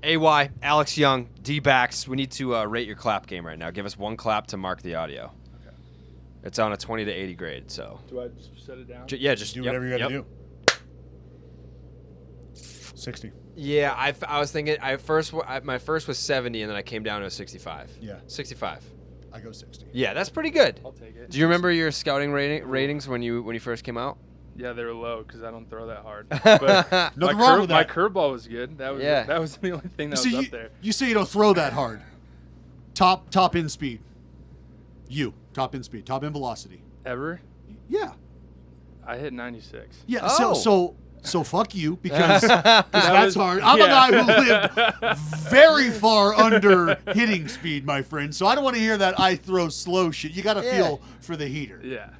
AY, Alex Young, D-backs. We need to rate your clap game right now. Give us one clap to mark the audio. Okay. It's on a 20 to 80 grade, so. Do I just set it down? Yeah, just do whatever you got to do. 60. Yeah, I was thinking my first was 70, and then I came down to a 65. Yeah. 65. I go 60. Yeah, that's pretty good. I'll take it. Do you remember your scouting ratings when you first came out? Yeah, they were low because I don't throw that hard. But Nothing wrong with my that. curveball was good. That was the only thing that was up there. You say you don't throw that hard. Top end speed. Top end speed. Top end velocity. Ever? Yeah. I hit 96. Yeah. Oh. So fuck you because that's hard. I'm a guy who lived very far under hitting speed, my friend. So I don't want to hear that I throw slow shit. You got to feel for the heater. Yeah,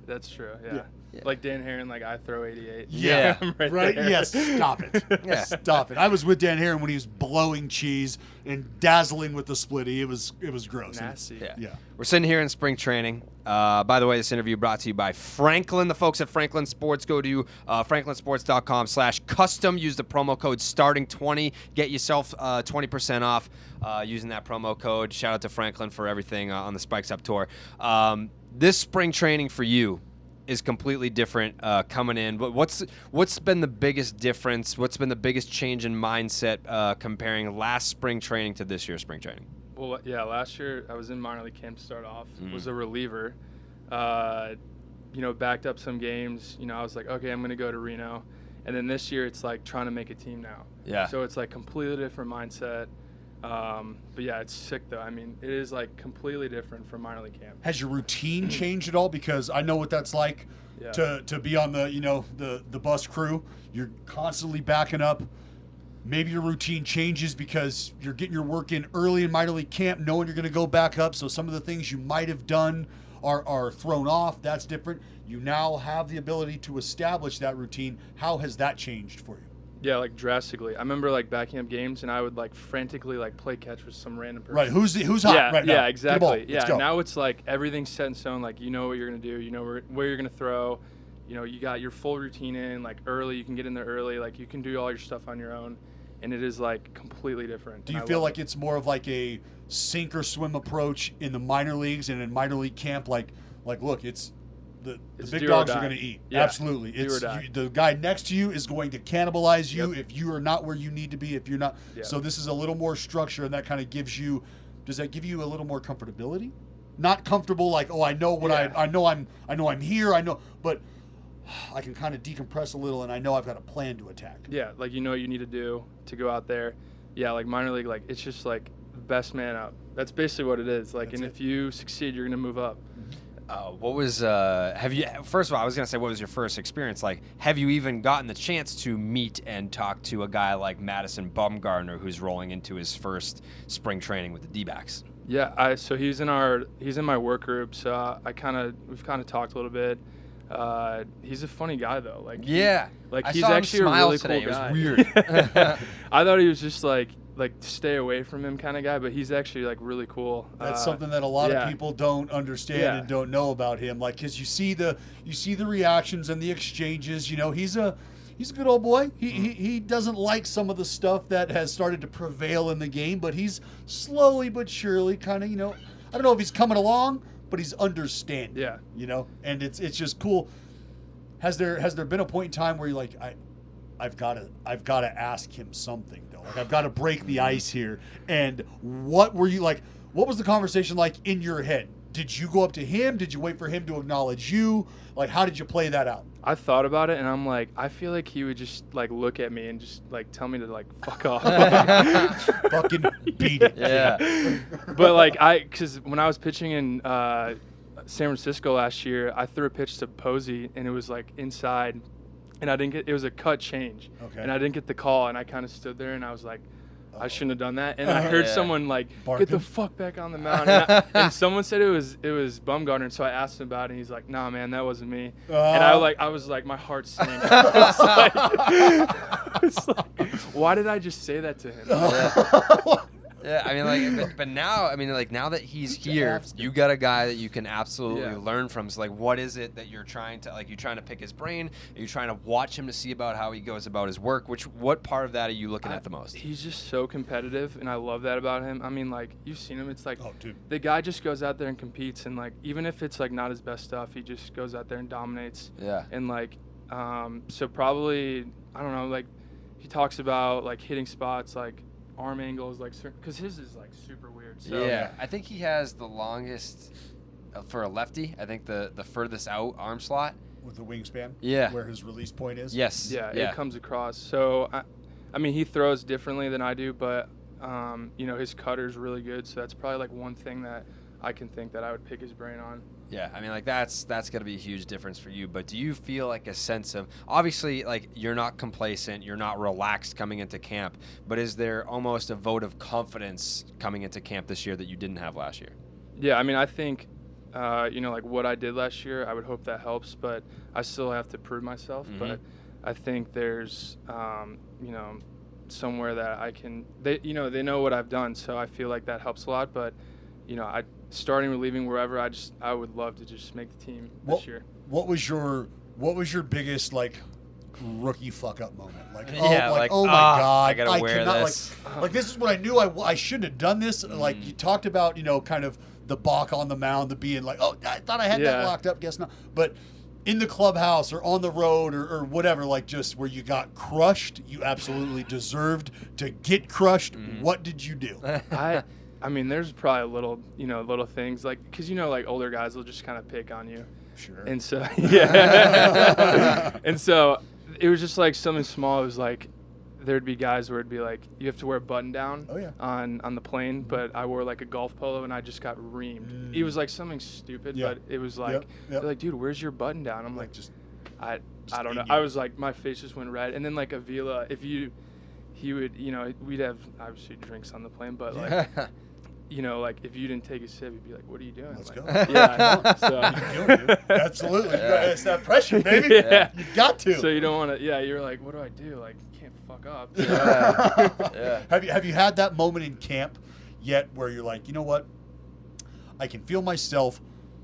that's true. Yeah. Yeah. Like Dan Herron, like I throw 88. Yeah. I'm Right? there. Yes. Stop it. Yeah. Stop it. I was with Dan Herron when he was blowing cheese and dazzling with the splitty. It was gross. Nasty. Yeah. We're sitting here in spring training. By the way, this interview brought to you by Franklin. The folks at Franklin Sports. Go to franklinsports.com/custom. Use the promo code STARTING20. Get yourself 20% off using that promo code. Shout out to Franklin for everything on the Spikes Up Tour. This spring training for you is completely different coming in. But what's been the biggest difference? What's been the biggest change in mindset comparing last spring training to this year's spring training? Well, yeah, last year I was in minor league camp to start off. Was a reliever. Backed up some games. I was like, okay, I'm going to go to Reno. And then this year it's like trying to make a team now. Yeah. So it's like completely different mindset. But yeah, it's sick though. I mean, it is like completely different from minor league camp. Has your routine changed at all? Because I know what that's like to be on the bus crew. You're constantly backing up. Maybe your routine changes because you're getting your work in early in minor league camp, knowing you're going to go back up. So some of the things you might have done are thrown off. That's different. You now have the ability to establish that routine. How has that changed for you? Yeah, like drastically. I remember like backing up games and I would like frantically like play catch with some random person. Right. Who's hot right now? Yeah, Get exactly. the ball. Let's Yeah. go. Now it's like everything's set in stone. Like you know what you're gonna do. You know where you're gonna throw. You got your full routine in. Like early, you can get in there early. Like you can do all your stuff on your own, and it is like completely different. Do you feel like it's more of like a sink or swim approach in the minor leagues and in minor league camp? Like look, it's the big do or dogs die. are going to eat. Yeah. Absolutely. Do or die. The guy next to you is going to cannibalize you Yep. if you are not where you need to be. If you're not, Yeah. so this is a little more structure, and that kind of gives you. Does that give you a little more comfortability? Not comfortable like, oh, I know what I know I'm here. I know, but I can kind of decompress a little, and I know I've got a plan to attack. Yeah, like you know what you need to do to go out there. Yeah, like minor league, like it's just like best man up. That's basically what it is. Like, That's and if you succeed, you're gonna move up. What was first of all, I was gonna say, what was your first experience like? Have you even gotten the chance to meet and talk to a guy like Madison Bumgarner, who's rolling into his first spring training with the D-backs? Yeah, so he's in my work group. So we've kind of talked a little bit. He's a funny guy though. Like Yeah, like I he's saw him actually a smile really today. cool guy. It was weird. I thought he was just like stay away from him kind of guy, but he's actually like really cool. That's something that a lot of yeah. people don't understand Yeah. and don't know about him. Like, cause you see the reactions and the exchanges. He's a good old boy. He doesn't like some of the stuff that has started to prevail in the game, but he's slowly but surely kind of, I don't know if he's coming along, but he's understanding. Yeah. And it's just cool. Has there been a point in time where you're like, I've got to ask him something though. Like I've got to break the ice here. And what were you like? What was the conversation like in your head? Did you go up to him? Did you wait for him to acknowledge you? Like, how did you play that out? I thought about it, and I'm like, I feel like he would just like look at me and just like tell me to like fuck off. Fucking beat it. Yeah. But like because when I was pitching in San Francisco last year, I threw a pitch to Posey, and it was like inside, and I didn't get. It was a cut change, Okay. and I didn't get the call, and I kind of stood there, and I was like, I shouldn't have done that. And I heard Yeah. someone like, Barking. get the fuck back on the mound. And someone said it was Bumgarner. And so I asked him about it. And he's like, nah, man, that wasn't me. And I was like, my heart sank. It's like, why did I just say that to him? Yeah, I mean, but now, I mean, like, now that he's here, you got a guy that you can absolutely learn from. So, like, what is it that you're trying to, like, you trying to pick his brain? Are you trying to watch him to see about how he goes about his work? What part of that are you looking at the most? He's just so competitive, and I love that about him. I mean, like, you've seen him. It's like, Oh, dude. the guy just goes out there and competes, and, like, even if it's, like, not his best stuff, he just goes out there and dominates. Yeah. And, like, so probably, I don't know, like, he talks about, like, hitting spots, like, arm angles, like, because his is, like, super weird. So. Yeah, I think he has the longest, for a lefty, I think the furthest out arm slot. With the wingspan? Yeah. Where his release point is? Yes. Yeah, it comes across. So, I mean, he throws differently than I do, but, you know, his cutter's really good. So that's probably, like, one thing that I can think that I would pick his brain on. Yeah, I mean, like, that's going to be a huge difference for you. But do you feel like a sense of, obviously, like, you're not complacent, you're not relaxed coming into camp, but is there almost a vote of confidence coming into camp this year that you didn't have last year? Yeah, I mean, I think, you know, like, what I did last year, I would hope that helps, but I still have to prove myself. Mm-hmm. But I think there's, you know, somewhere that I can, they know what I've done, so I feel like that helps a lot. But, you know, starting or leaving wherever, I would love to just make the team this year. What was your biggest, like, rookie fuck up moment? Like, Yeah, oh my God, I gotta wear cannot, this. Like this is what I knew I shouldn't have done this. Like, you talked about, you know, kind of the balk on the mound, the being like, oh, I thought I had that locked up, guess not. But in the clubhouse or on the road or whatever, like, just where you got crushed, you absolutely deserved to get crushed. What did you do? I mean, there's probably little things, like, because, you know, like, older guys will just kind of pick on you. Sure. And so, yeah. And so it was just, like, something small. It was, like, there'd be guys where it'd be, like, you have to wear a button down on the plane, but I wore, like, a golf polo, and I just got reamed. It was, like, something stupid, but it was, like, they're like, dude, where's your button down? I'm like, I don't know. I was, like, my face just went red. And then, like, Avila, he would, you know, we'd have, obviously, drinks on the plane, but, like, you know, like, if you didn't take a sip, he'd be like, what are you doing? Let's like, go. Yeah, I know. So. Absolutely. It's that pressure, baby. Yeah. You got to. So you don't want to, you're like, what do I do? Like, you can't fuck up. Yeah. Have you had that moment in camp yet where you're like, you know what? I can feel myself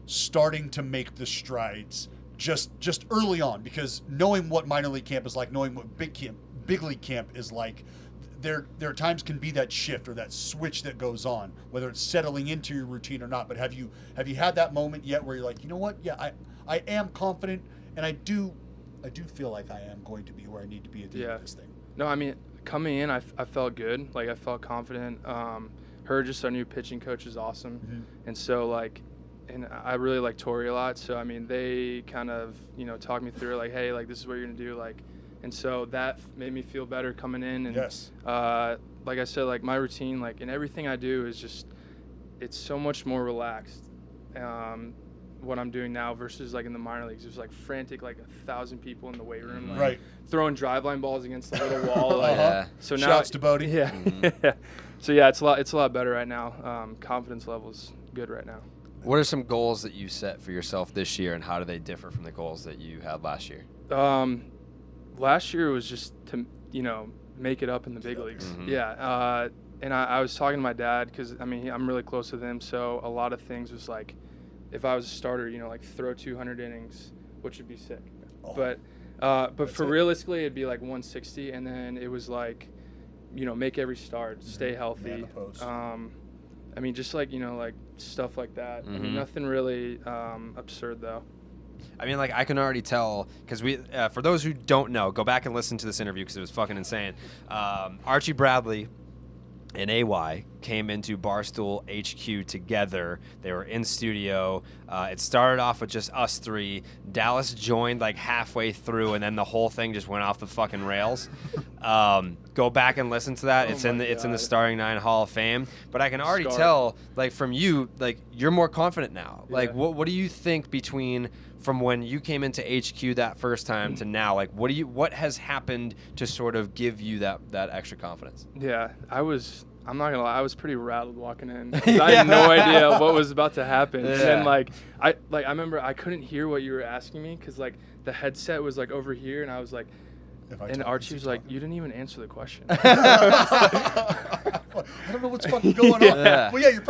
starting to make the strides just early on, because knowing what minor league camp is like, knowing what big league camp is like, there times can be that shift or that switch that goes on, whether it's settling into your routine or not. But have you had that moment yet where you're like, you know what? Yeah, I am confident, and I do feel like I am going to be where I need to be at the end of this thing. No, I mean, coming in, I felt good. Like, I felt confident. Just our new pitching coach, is awesome. Mm-hmm. And so, like, and I really like Tori a lot. So, I mean, they kind of, you know, talked me through, like, hey, like, this is what you're going to do. Like, and so that made me feel better coming in. And, like I said, like, my routine, like, and everything I do is just, it's so much more relaxed, what I'm doing now versus, like, in the minor leagues. There's, like, frantic, like, 1,000 people in the weight room, like, throwing driveline balls against the little wall. Like, so now, shouts to Bodie. Yeah. Yeah. So, yeah, it's a lot better right now. Confidence level's good right now. What are some goals that you set for yourself this year, and how do they differ from the goals that you had last year? Last year was just to, you know, make it up in the big leagues. Mm-hmm. Yeah. And I was talking to my dad, because, I mean, I'm really close with him. So a lot of things was like, if I was a starter, you know, like, throw 200 innings, which would be sick. But for realistically, it'd be like 160. And then it was like, you know, make every start, stay healthy. Man the post. I mean, just, like, you know, like, stuff like that. I mean, nothing really absurd, though. I mean, like, I can already tell, because for those who don't know, go back and listen to this interview because it was fucking insane. Archie Bradley and AY came into Barstool HQ together. They were in studio. It started off with just us three. Dallas joined like halfway through, and then the whole thing just went off the fucking rails. Go back and listen to that. It's in the Starting Nine Hall of Fame. But I can already tell, like, from you, like, you're more confident now. Yeah. Like, what do you think from when you came into HQ that first time to now? Like, what has happened to sort of give you that extra confidence? Yeah, I'm not gonna lie, I was pretty rattled walking in. I had no idea what was about to happen. Yeah. And then, I remember I couldn't hear what you were asking me, because, like, the headset was, like, over here, and I was like, and Archie was like, you didn't even answer the question. I don't know what's what's fucking going on? Yeah. Well, yeah, you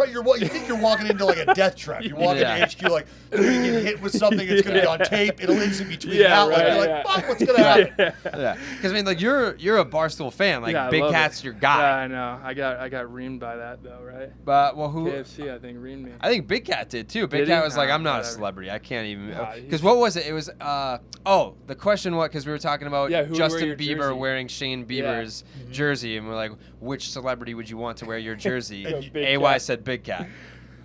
think you're walking into like a death trap. You walk Yeah. into HQ like you're gonna get hit with something. It's gonna be on tape. It'll instantly be tweeted Yeah, out. Like, right, you're like, yeah. fuck, what's gonna happen? Yeah, because I mean, like you're a Barstool fan. Like Yeah, I Big love Cat's it. your guy. Yeah, I know. I got reamed by that though, right? But well, who? KFC, I think, reamed me. I think Big Cat did too. Big Did Cat he? was like, Nah, I'm not a whatever. celebrity. I can't even. Nah, Because what was it? It was the question what? Because we were talking about Yeah, who would wear Justin your Bieber jersey? wearing Shane Bieber's jersey, and we're like, which celebrity would you want to wear your jersey? Big AY Cat. said Big Cat.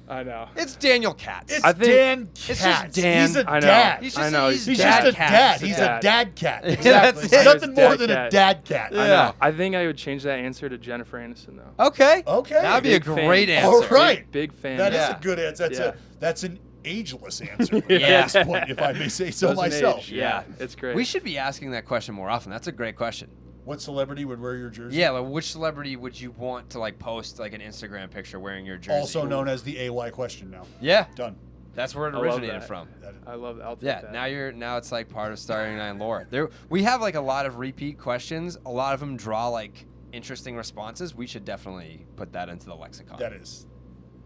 I know. It's Daniel Katz. It's I think- Dan It's just Katz. Dan. He's a I know. dad. He's I just, know, He's, He's dad just a Katz. dad. He's Dad. a dad cat. Yeah, Exactly. that's He's it. nothing He's more dad than a cat. dad cat. Yeah. I know. I think I would change that answer to Jennifer Aniston though. Okay. Okay. That'd be a Big fan. great answer. All right. Big fan. That is Yeah. a good answer. Yeah. That's an ageless answer. Yeah. At this point, if I may say so Doesn't myself. age. Yeah. It's great. We should be asking that question more often. That's a great question. What celebrity would wear your jersey? Yeah, like which celebrity would you want to like post like an Instagram picture wearing your jersey? Also known as the AY question now. Yeah, Done. that's where it I love originated that. from. I love that. I'll take Yeah, that. now it's like part of Starting Nine lore. We have like a lot of repeat questions. A lot of them draw like interesting responses. We should definitely put that into the lexicon. That is.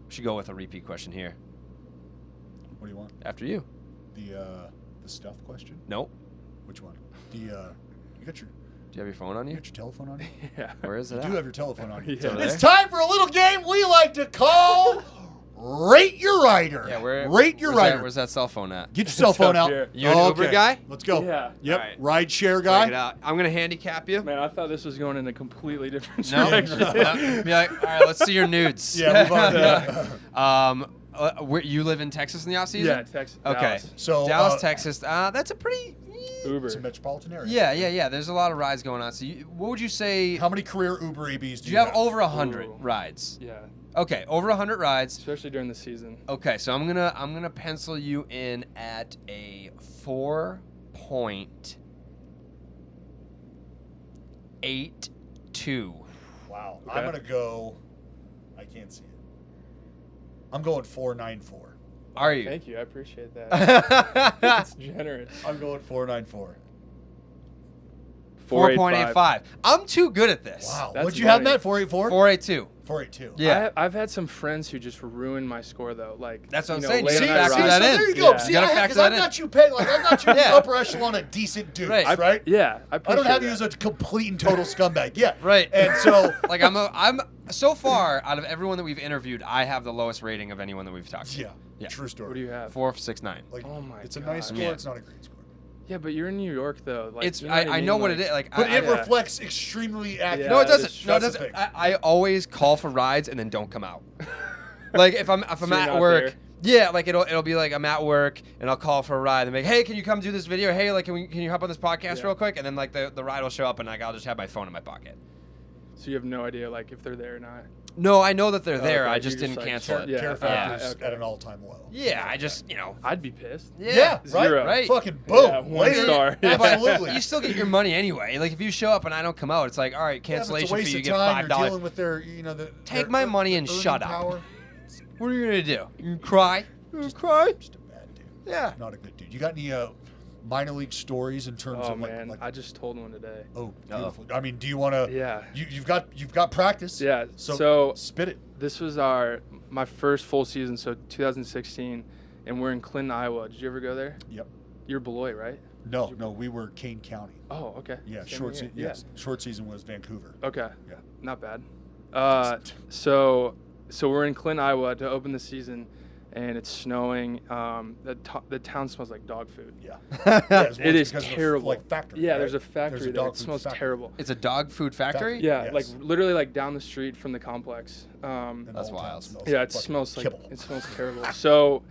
We should go with a repeat question here. What do you want? After you. The stuff question? Nope. Which one? You got your Do you have your phone on you? telephone on you? Yeah. Where is it You at? do have your telephone on you. Yeah. over It's there? time for a little game we like to call Rate Your Rider. Yeah, Rate Your Rider. Where's that cell phone at? Get your cell phone up out. here. You an Uber guy? Let's go. Yeah. Yep. All right. Ride share Check it guy. out. I'm gonna handicap you. Man, I thought this was going in a completely different No. direction. Be like, all right, let's see your nudes. Yeah, we've already. Where you live in Texas in the off season? Yeah, Texas. Okay. Dallas. So Dallas, Texas. That's a pretty. Uber. It's a metropolitan area. Yeah. There's a lot of rides going on. So, what would you say? How many career Uber ABs do Do you have over 100 Ooh. rides? Yeah, Okay, over 100 rides. especially during the season. Okay, so I'm gonna pencil you in at a 4.82. Wow. Okay. I'm gonna go. I can't see it. I'm going 494. Are you? Thank you. I appreciate that. That's generous. I'm going 494. 4.85. I'm too good at this. Wow. That's What'd you have in money. that? 484? 4.82. 482. Yeah. I've had some friends who just ruined my score though. Like That's what I'm you saying. late You See, night gotta see, factor so that in. there you go. Yeah. See, You gotta because factor I've that in. got you pegged. Like I've got you in Yeah. the upper echelon of decent dudes, Right. right? Yeah, I I don't have you appreciate as that. a complete and total scumbag. Yeah. Right. And so Like I'm so far out of everyone that we've interviewed, I have the lowest rating of anyone that we've talked to. yeah, Yeah. true story. What do you have? 4.69. Like, Oh my it's a nice God. score. Yeah. It's not a great score. Yeah, but you're in New York though. Like It's you know I know mean? what Like, it is. Like But I, it Yeah. reflects extremely accurate. No, it Yeah, doesn't. No, it that's the doesn't. thing. I always call for rides and then don't come out. Like if I'm you're at not work, there. yeah, like it'll be like I'm at work and I'll call for a ride and be like, hey, can you come do this video? Hey, like can you hop on this podcast Yeah. real quick? And then like the ride will show up and like I'll just have my phone in my pocket. So you have no idea like if they're there or not. No, I know that they're there. Okay, I you're just didn't like, cancel sure, it. yeah. Care factors okay. at an all-time low. Yeah, I just I'd be pissed. Yeah, right. Zero. Right. Fucking boom. Yeah, one Later. star. Absolutely. You still get your money anyway. Like if you show up and I don't come out, it's like, all right, Yeah, but cancellation it's a waste fee. You of get time. You're $5. dealing with their, Take their my money and earning shut up. power. What are you gonna do? You gonna cry? You gonna cry? Just a bad dude. Yeah. Not a good dude. You got any minor league stories in terms Oh of man, like I just told one today. oh, beautiful. I mean, do you want to? Yeah. You've got practice. Yeah. So, So spit it. this was my first full season, so 2016, and we're in Clinton, Iowa. Did you ever go there? Yep. You're Beloit, right? No, we were Kane County. Oh, okay. Yeah, Same short here. season. Yes, short season was Vancouver. Okay. Yeah. Not bad. So we're in Clinton, Iowa to open the season, and it's snowing. The town smells like dog food. Yeah. Yes, It is because of the, terrible. like factory. Yeah, right? there's a factory There's a there. dog It food smells factory. terrible. It's a dog food factory? Yeah, Yes. like literally like down the street from the complex. And That's the whole town wild. smells Yeah, like it fucking smells like kibble. it smells terrible. So,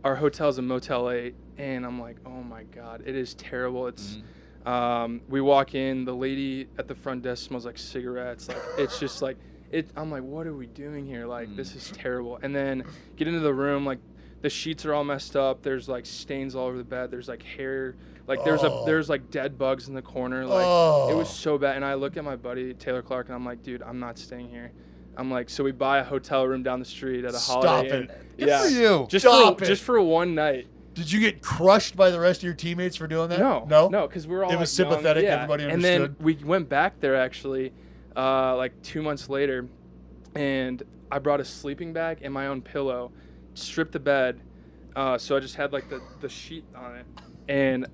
our hotel's a Motel 8, and I'm like, oh my god, it is terrible. It's, we walk in, the lady at the front desk smells like cigarettes. Like it's just like it. I'm like, what are we doing here? Like this is terrible. And then get into the room, like the sheets are all messed up. There's like stains all over the bed. There's like hair. Like there's like dead bugs in the corner. Like it was so bad. And I look at my buddy Taylor Clark, and I'm like, dude, I'm not staying here. I'm like, so we buy a hotel room down the street at a Holiday Inn. Good Yeah, for you. just for one night. Did you get crushed by the rest of your teammates for doing that? No, because we're all. It like, was sympathetic, young. Yeah. everybody And then understood. we went back there actually, like 2 months later, and I brought a sleeping bag and my own pillow, stripped the bed, so I just had like the sheet on it, and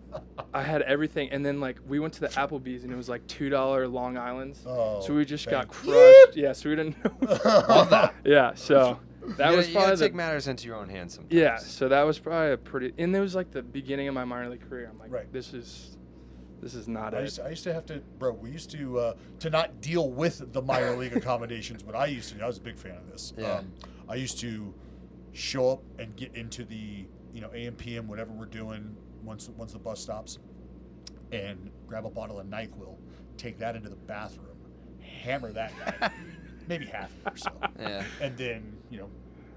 I had everything. And then like we went to the Applebee's and it was like $2 Long Islands, so we just got crushed. Yeah, so we didn't know. Love that. Yeah, so that was you probably gotta take matters into your own hands sometimes. yeah. So that was probably a pretty, and it was like the beginning of my minor league career. I'm like, Right. this is not I it. used to have to, bro. We used to not deal with the minor league accommodations, but I was a big fan of this. Yeah. I used to show up and get into the AM PM whatever we're doing once the bus stops, and grab a bottle of NyQuil, take that into the bathroom, hammer that guy, maybe half or so, Yeah. and then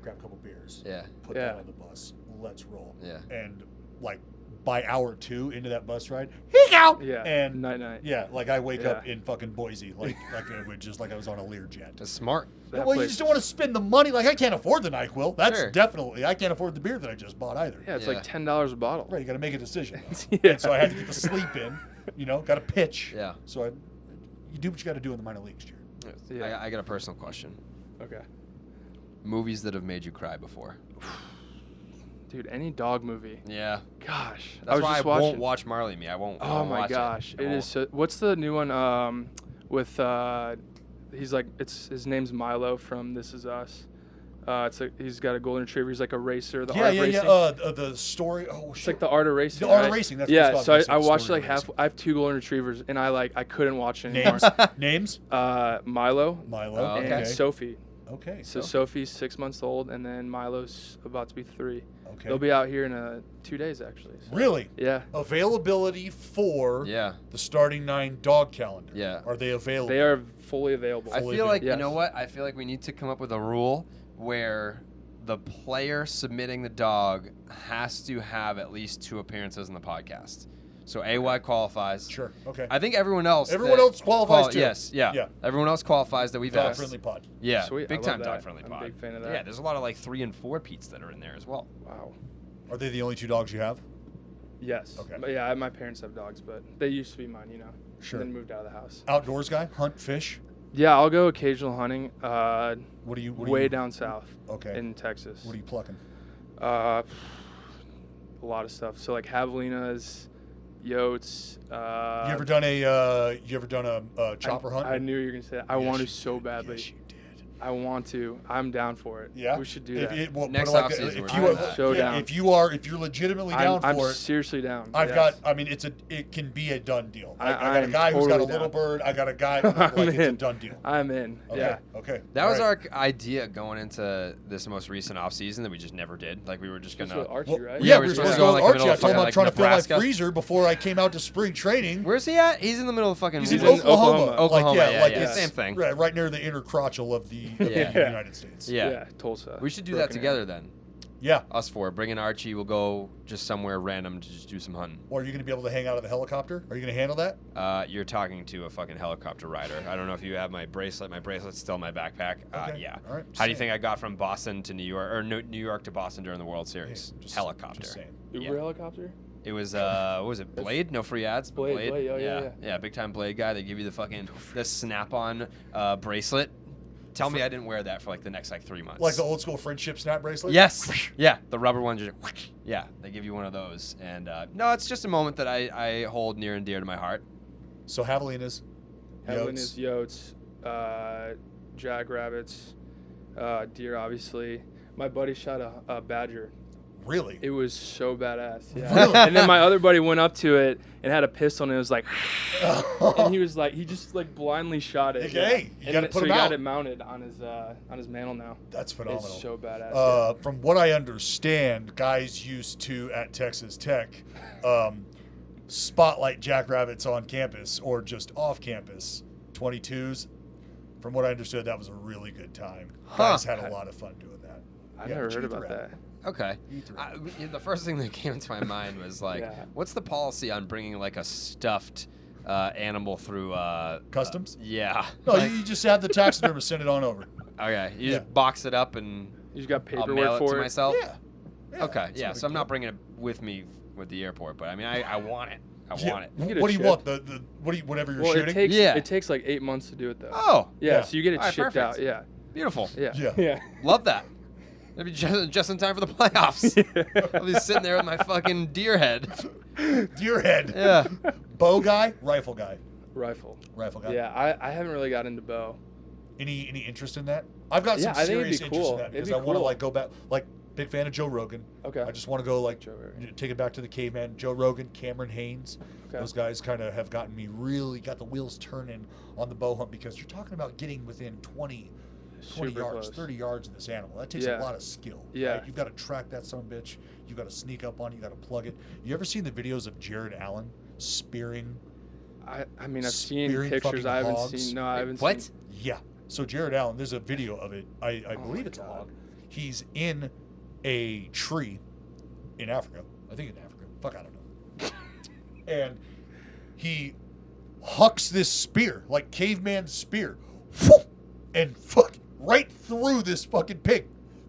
grab a couple beers, Yeah. put that on the bus, let's roll. Yeah. And like by hour 2 into that bus ride, he go. Yeah. And night. yeah, like I wake up Yeah. in fucking Boise, like I was on a Learjet. That's smart. That Well, you place just don't want to spend the money. Like I can't afford the NyQuil. That's Sure. definitely I can't afford the beer that I just bought either. Yeah, it's Yeah. like $10 a bottle. Right, you got to make a decision. Yeah. And so I had to get the sleep in. Got to pitch. Yeah. So you do what you got to do in the minor leagues, Jared. Yeah. I got a personal question. Okay. Movies that have made you cry before. Dude, any dog movie. Yeah. Gosh. That's was why just I watching. won't watch Marley and Me. I won't. I Oh won't my watch gosh. I It won't. is so, what's the new one with he's like his name's Milo from This Is Us. He's got a golden retriever. He's like a racer. The art of racing. The story. Oh shit. It's like the art of racing. The art of right? racing, that's what yeah. it's So called. I watched Story like of half. racing. I have 2 golden retrievers, and I couldn't watch it anymore. Names. Milo Milo. Oh, okay. and Sophie. Okay. So Sophie's 6 months old, and then Milo's about to be 3. Okay. They'll be out here in 2 days actually. So. Really? Yeah. Availability for Yeah. the starting 9 dog calendar. Yeah. Are they available? They are fully available. I Fully feel like available. you know Yes. what? I feel like we need to come up with a rule where the player submitting the dog has to have at least 2 appearances in the podcast. So AY qualifies. Sure. Okay. I think everyone else. Everyone else qualifies too. Yes. Yeah. Yeah. Everyone else qualifies that we've Dog asked. friendly pod. Yeah. Sweet, I Big love time that. dog friendly I'm pod. a big fan of that. Yeah. There's a lot of like 3 and 4 Pete's that are in there as well. Wow. Are they the only 2 dogs you have? Yes. Okay. But yeah, my parents have dogs, but they used to be mine, Sure. And then moved out of the house. Outdoors guy? Hunt, fish? Yeah, I'll go occasional hunting. What do you? Way down south. Okay. In Texas. What are you plucking? A lot of stuff. So like javelinas, yotes. You ever done a chopper hunt? I knew you were gonna say that. I Yes, want to you so did. badly. Yes, you did. I want to. I'm down for it. Yeah, We should do that. Next put offseason, if we're you doing are, that. So yeah, down. if you're legitimately down I'm for it, seriously down. I've Yes. got. I mean, it can be a done deal. I got a I'm guy who's got a totally little down. bird. I got a guy. I'm Like it's a in. done deal. I'm in. Okay. Yeah. Okay. That was All right. our idea going into this most recent offseason that we just never did. Like we were just Just gonna. with Archie, Well, right? yeah, Yeah, we we're were supposed supposed to to go go in, with like, Archie. I middle of told him I'm fucking, trying like, to fill Nebraska. my freezer before I came out to spring training. Where's he at? He's in the middle of fucking. He's in in Oklahoma. Oklahoma, Like, yeah, like yeah, it's same thing. Right near the inner crotchal of the Yeah. United States. Yeah. Tulsa. We should do that Broken together Arrow. then. Yeah. Us 4. Bring in Archie. We'll go just somewhere random to just do some hunting. Or are you going to be able to hang out of the helicopter? Are you going to handle that? You're talking to a fucking helicopter rider. I don't know if you have my bracelet. My bracelet's still in my backpack. Okay. Yeah. All right. How do you Same. think I got from Boston to New York, or New York to Boston during the World Series? Just- Helicopter. just saying. Uber Yeah. helicopter? It was what was it? Blade? No free ads. but Blade, oh, yeah. Big time Blade guy. They give you the fucking the snap-on bracelet. Tell me I didn't wear that for like the next like 3 months. Like the old school friendship snap bracelet? Yes. Yeah, the rubber ones. Yeah, they give you one of those. And no, it's just a moment that I hold near and dear to my heart. So javelinas. Javelinas, yotes, jackrabbits, deer, obviously. My buddy shot a badger. Really? It was so badass. Yeah. Really? And then my other buddy went up to it and had a pistol and it was like, and he was like, he just like blindly shot it. Hey, you And gotta then- put so him he out. got it mounted on his mantle now. That's phenomenal. It's so badass. From what I understand, guys used to at Texas Tech spotlight jackrabbits on campus or just off campus. 22s. From what I understood, that was a really good time. Guys had a lot of fun doing that. I Yeah, never but you heard eat the about rabbit. that. Okay. Eat the rabbit. The first thing that came to my mind was like, Yeah. what's the policy on bringing like a stuffed animal through Customs? Yeah. No, you just have the taxidermist send it on over. Okay. You Yeah. just box it up and You just got I'll paperwork mail it for to it. myself. Yeah. Okay. it's Yeah. not a So I'm big not deal. bringing it with me with the airport, but I mean, I want it. I Yeah. want it. You get it What do you shipped. want? Whatever you're Well, shooting? it takes Yeah. it takes like 8 months to do it though. Oh. Yeah, Yeah. so you get it All right, shipped perfect. out. Yeah. Beautiful. Yeah. Yeah. Love that. Maybe just in time for the playoffs. I'll be sitting there with my fucking deer head. Deer head. Yeah. Bow guy, rifle guy. Rifle. Rifle guy. Yeah, I haven't really got into bow. Any interest in that? I've got some Yeah, I think it'd be serious interest cool. in that It'd because be I want to cool. like go back. Like, big fan of Joe Rogan. Okay. I just want to go like Joe Rogan. take it back to the caveman. Joe Rogan, Cameron Haynes. Okay. Those guys kind of have gotten me really got the wheels turning on the bow hunt because you're talking about getting within 20 Super yards, close. 30 yards of this animal. That takes a Yeah. lot of skill. Yeah. Right? You've got to track that son of a bitch. You've got to sneak up on it. You got to plug it. You ever seen the videos of Jared Allen spearing? I mean, I've seen Spearing pictures. fucking I haven't hogs. seen. No, I haven't What? seen. Yeah. So Jared Allen, there's a video of it. I Oh believe my it's a God. hog. He's in a tree in Africa. I think in Africa. Fuck, I don't know. And he hucks this spear, like caveman spear, and fuck right through this fucking pig.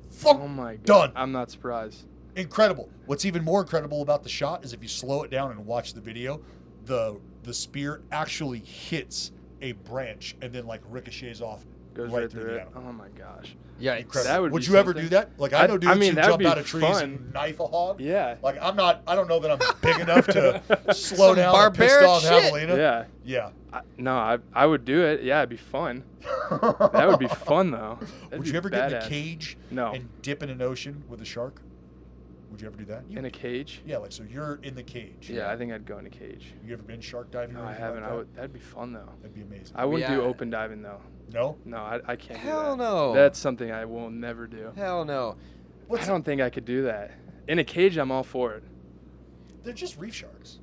Fuck, Oh my god. done. I'm not surprised. Incredible. What's even more incredible about the shot is if you slow it down and watch the video, the spear actually hits a branch and then like ricochets off Goes right right through through the it. animal. Oh my gosh. Yeah. Incredible. That would would be you ever something. do that? Like I know dudes mean, who that would jump be out of trees fun. and knife a hog. Yeah. Like I don't know that I'm big enough to slow Some down a pissed barbaric off shit. javelina. Yeah. Yeah. No, I would do it. Yeah, it'd be fun. That would be fun though. That'd Would be you ever get in a badass. cage No. and dip in an ocean with a shark? Would you ever do that? In a cage? Yeah, like so you're in the cage. Yeah, I think I'd go in a cage. You ever been shark diving? No, or I anything haven't. Like that? That'd be fun though. That'd be amazing. I wouldn't do Yeah. open diving though. No? No, I can't do Hell that. no. That's something I will never do. Hell no. I don't think I could do that. In a cage, I'm all for it. They're just reef sharks.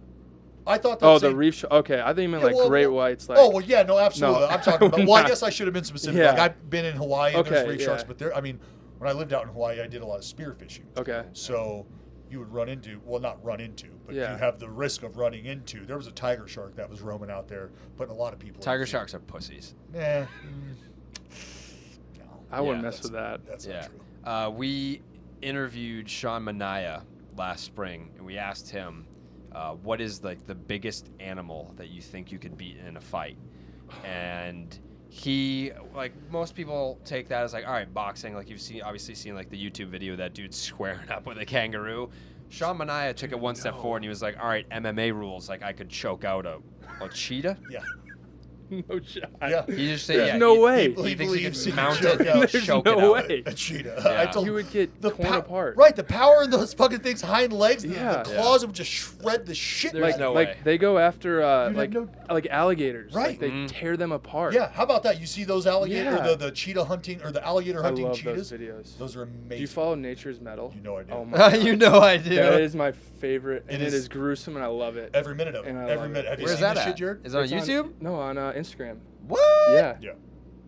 I thought. Oh, that's the reef. Okay, I think you meant Yeah, like well, great well- whites. Like, Oh well, yeah, no, absolutely. No, I'm talking about. I would Well, I not. guess I should have been specific. Yeah. Like I've been in Hawaii and there's Okay, reef sharks, yeah. but there. I mean, when I lived out in Hawaii, I did a lot of spear fishing. okay. So you would run into, well, not run into, but Yeah. you have the risk of running into. There was a tiger shark that was roaming out there, putting a lot of people. in Tiger fear. sharks are pussies. Nah. No, I wouldn't Yeah, mess with that. that's Yeah. not true. We interviewed Sean Mania last spring, and we asked him, what is like the biggest animal that you think you could beat in a fight? And he, like most people take that as like, all right, boxing. Like you've obviously seen like the YouTube video of that dude squaring up with a kangaroo. Sean Mania took it one step forward, and he was like, all right, MMA rules. Like I could choke out a cheetah. Yeah. No shot. Yeah. He just said, There's yeah, no he- way. He thinks he believes could he mount can it, choke out. There's choke no it out. way. A cheetah. Yeah. I told You would get the torn apart. Right, the power in those fucking things, hind legs, Yeah. the claws would just shred the shit. There's out no of way. Like they go after have like no- like alligators. Right. Like they Mhm. tear them apart. Yeah, how about that? You see those alligator, Yeah. the cheetah hunting or the alligator I hunting love cheetahs? those videos. Those are Do amazing. you follow Nature's Metal? You know I do. Oh my God. You know I do. That is my favorite, and It it is- is gruesome, and I love it. Every minute of it. And I Every love minute. it. Have you Where's seen that this at? shit, Jared? Is it on It's YouTube? No, on Instagram. What? Yeah. Yeah.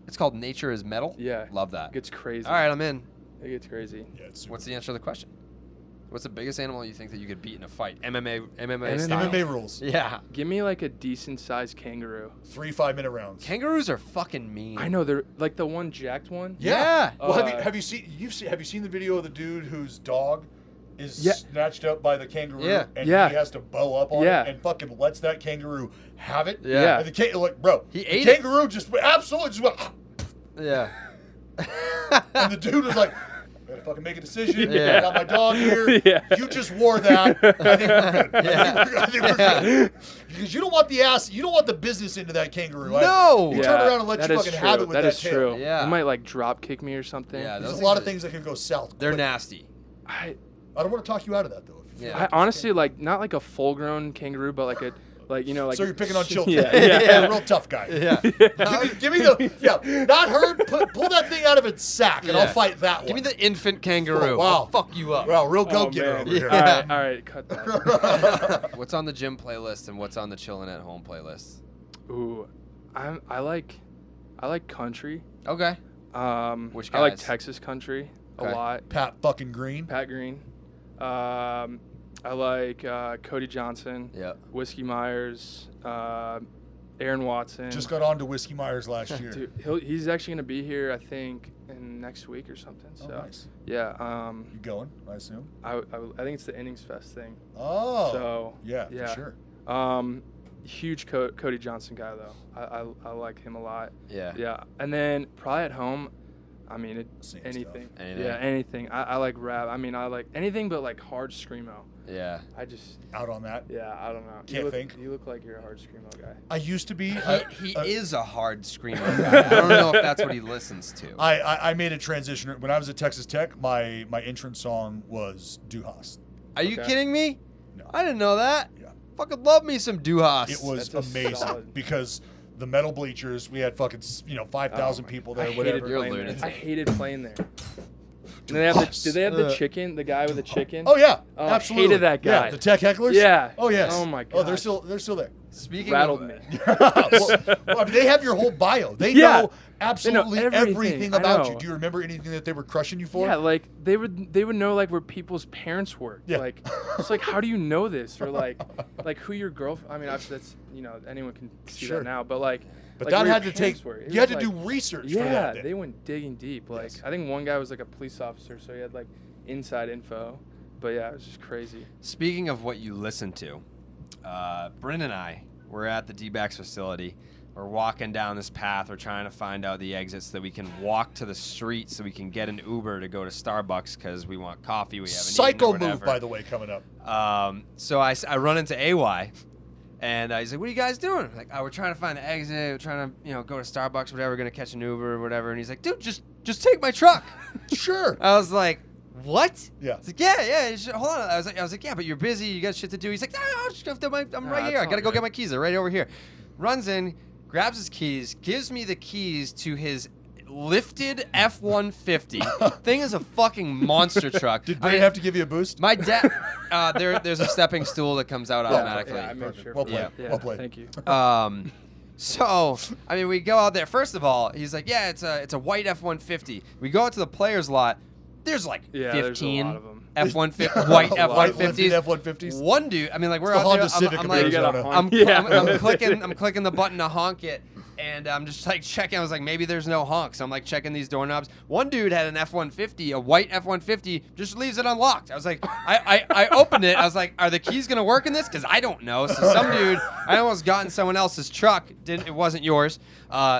It's called Nature is Metal? Yeah. Love that. It gets crazy. All right, I'm in. It gets crazy. Yeah, it's What's the answer to the question? What's the biggest animal you think that you could beat in a fight? MMA MMA style. MMA rules. Yeah. Give me like a decent sized kangaroo. 3 5-minute rounds. Kangaroos are fucking mean. I know they're like the one jacked one. Yeah. Well, Uh, have you seen the video of the dude whose dog is Yeah. snatched up by the kangaroo Yeah. and Yeah. he has to bow up on Yeah. it and fucking lets that kangaroo have it? Yeah. And the like, bro, He the ate it. kangaroo just absolutely just went, Yeah. and the dude was like, gotta fucking make a decision. Yeah. I got my dog here. Yeah. You just wore that. I think we're good. Yeah. I think we're good. Because you don't want the business into that kangaroo. Right? No. You turn around and let that you is fucking true. have it with that is tail. true. Yeah. It might like drop kick me or something. Yeah, There's those a lot of things things that could go south. They're quick. nasty. I I don't want to talk you out of that though. If you feel Yeah. I honestly like not like a full grown kangaroo, but like a like you know like So you're picking on children. Yeah, You're yeah. a real tough guy. Yeah. Give me the not her. Pull that thing out of its sack, and Yeah. I'll fight that one. Give me the infant kangaroo. Oh, wow. I'll fuck you up. Wow, real Oh, go-getter man. over here. All right, cut that. What's on the gym playlist and what's on the chilling at home playlist? Ooh, I like country. Okay. Which I like guys? Texas country Okay. a lot. Pat fucking Green. Pat Green. I like Cody Johnson. Yeah. Whiskey Myers. Aaron Watson. Just got on to Whiskey Myers last year. Dude, he's actually gonna be here, I think, in next week or something. Oh, So nice. yeah, You going? I assume. I think it's the Innings Fest thing. Oh. So yeah, yeah. for sure. Huge Cody Johnson guy though. I like him a lot. Yeah. Yeah, and then probably at home, I mean, anything. Anything. Yeah, anything. I like rap. I mean, I like anything but like hard screamo. Yeah. I just. Out on that. Yeah, I don't know. Can't think. You look like you're a hard screamo guy. I used to be. He is a hard screamer guy. I don't know if that's what he listens to. I made a transition when I was at Texas Tech. My entrance song was Duhas. Are you kidding me? No. I didn't know that. Yeah. Fucking love me some Duhas. It was That's amazing solid. because the metal bleachers, we had fucking 5,000 people there, I whatever. hated You're a playing there. lunatic. I hated playing there. And they have did they have the chicken? The guy with the chicken? Oh yeah, Oh, absolutely. I hated that guy. Yeah, the Tech hecklers. Yeah. Oh yes. Oh my Oh, they're gosh. still there. Speaking Rattled of, me. well, I mean, they have your whole bio. They Yeah. know absolutely They know everything. everything I about know. you. Do you remember anything that they were crushing you for? Yeah, like they would know like where people's parents worked. Yeah. Like it's like how do you know this or like who your girlfriend? I mean, obviously that's anyone can see Sure. that now, but like. But like, that where had your to take. parents were. It You had was to like- do research for Yeah, that. they went digging deep. Like Yes. I think one guy was like a police officer, so he had like inside info. But yeah, it was just crazy. speaking of what you listen to, Bryn and I were at the D-backs facility. We're walking down this path. We're trying to find out the exits so that we can walk to the street so we can get an Uber to go to Starbucks because we want coffee. We haven't eaten Psycho or move, whatever. by the way, coming up. So I run into AY, and he's like, "What are you guys doing?" I'm like, "Oh, we're trying to find the exit. We're trying to, go to Starbucks, whatever. We're gonna catch an Uber or whatever." And he's like, "Dude, just take my truck." Sure. I was like, "What?" Yeah. He's like, "Yeah. You should, hold on." I was like, "Yeah, but you're busy. You got shit to do." He's like, "No, I'm right here. I that's gotta all go good. get my keys. They're right over here." Runs in, grabs his keys, gives me the keys to his lifted F-150. Thing is a fucking monster truck. Did I Bryn mean, have to give you a boost? my dad, there's a stepping stool that comes out automatically. Yeah, I made Perfect. sure. Well for played. that. Yeah, Well played. Thank you. So I mean, we go out there. First of all, he's like, "Yeah, it's a white F-150." We go out to the players' lot. There's like Yeah, there's a 15 lot of 'em. F-150 white White-lifted F-150s. F-150s. One dude, I mean, like we're the out Honda there. Civic I'm of like, Arizona. I'm clicking the button to honk it, and I'm just like checking. I was like, maybe there's no honk, so I'm like checking these doorknobs. One dude had an F-150, a white F-150, just leaves it unlocked. I was like, I opened it. I was like, are the keys gonna work in this? Because I don't know. So some dude, I almost got in someone else's truck. It wasn't yours.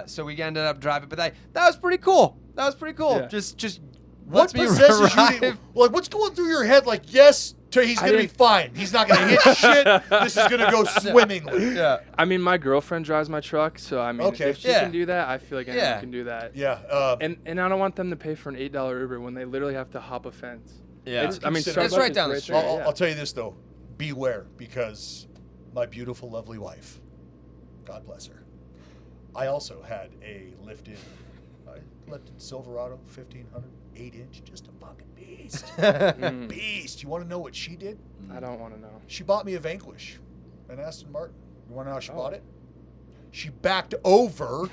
So we ended up driving, but that was pretty cool. That was pretty cool. Yeah. Just What lets me possesses you? drive. Like, what's going through your head? Like, yes, he's I gonna be didn't- fine. He's not gonna hit shit. This is gonna go swimmingly. Yeah. I mean, my girlfriend drives my truck, so I mean, Okay. if she Yeah. can do that, I feel like anyone Yeah. can do that. Yeah. And I don't want them to pay for an $8 Uber when they literally have to hop a fence. Yeah. I mean, It's Starbucks right is down the right street. there, I'll, yeah. I'll tell you this though, beware, because my beautiful, lovely wife, God bless her, I also had a lifted Silverado 1500 8-inch, just a fucking beast. Beast. You want to know what she did? I don't want to know. She bought me a Vanquish, an Aston Martin. You want to know how she Oh. bought it? She backed over